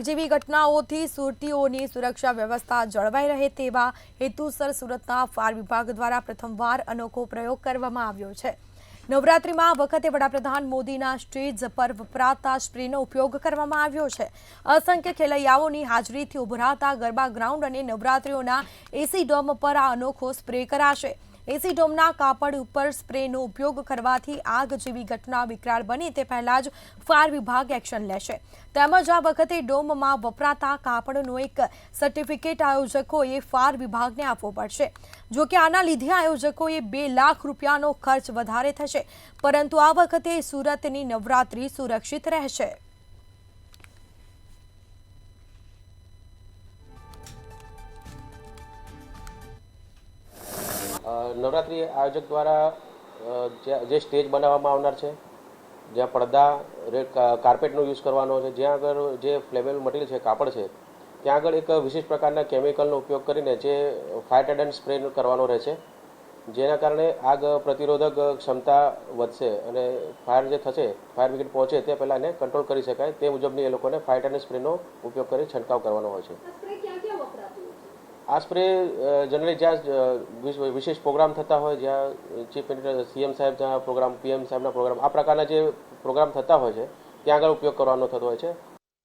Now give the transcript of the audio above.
જેવી ઘટનાઓથી સુરતીઓની સુરક્ષા વ્યવસ્થા જળવાઈ રહે તેવા હેતુસર સુરતના ફાયર વિભાગ દ્વારા પ્રથમવાર અનોખો પ્રયોગ કરવામાં આવ્યો છે। નવરાત્રિમાં આ વખતે વડાપ્રધાન મોદીના સ્ટેજ પર વપરાતા સ્પ્રેનો ઉપયોગ કરવામાં આવ્યો છે। અસંખ્ય ખેલૈયાઓની હાજરીથી ઉભરાતા ગરબા ગ્રાઉન્ડ અને નવરાત્રિઓના એસી ડોમ પર આ અનોખો સ્પ્રે કરાશે। એસી ડોમના કાપડ ઉપર સ્પ્રેનો ઉપયોગ કરવાથી આગ જેવી ઘટના વિકરાળ બને તે પહેલા જ ફાયર વિભાગ એક્શન લેશે। તેમજ આ વખતે ડોમમાં વપરાતા કાપડનો એક સર્ટિફિકેટ આયોજકોએ ફાયર વિભાગને આપવો પડશે। જો કે આના લીધે આયોજકોએ 2 લાખ રૂપિયાનો ખર્ચ વધારે થશે, પરંતુ આ વખતે સુરતની નવરાત્રિ સુરક્ષિત રહેશે। નવરાત્રિ આયોજક દ્વારા જે સ્ટેજ બનાવવામાં આવનાર છે, જ્યાં પડદા રેડ કાર્પેટનો યુઝ કરવાનો છે, જ્યાં આગળ જે ફ્લેમેબલ મટીરિયલ છે, કાપડ છે, ત્યાં આગળ એક વિશેષ પ્રકારના કેમિકલનો ઉપયોગ કરીને જે ફાયર રિટાર્ડન્ટ સ્પ્રે કરવાનો રહેશે, જેના કારણે આગ પ્રતિરોધક ક્ષમતા વધશે અને ફાયર જે થશે, ફાયર બ્રિગેડ પહોંચે તે પહેલાં એને કંટ્રોલ કરી શકાય તે મુજબની એ લોકોને ફાયર રિટાર્ડન્ટ સ્પ્રેનો ઉપયોગ કરી છંટકાવ કરવાનો હોય છે। આ સ્પ્રે જનરલી જ્યાં વિશેષ પ્રોગ્રામ થતા હોય, જ્યાં ચીફ મિનિસ્ટર સીએમ સાહેબના પ્રોગ્રામ, પીએમ સાહેબના પ્રોગ્રામ, આ પ્રકારના જે પ્રોગ્રામ થતા હોય છે ત્યાં આગળ ઉપયોગ કરવાનો થતો હોય છે।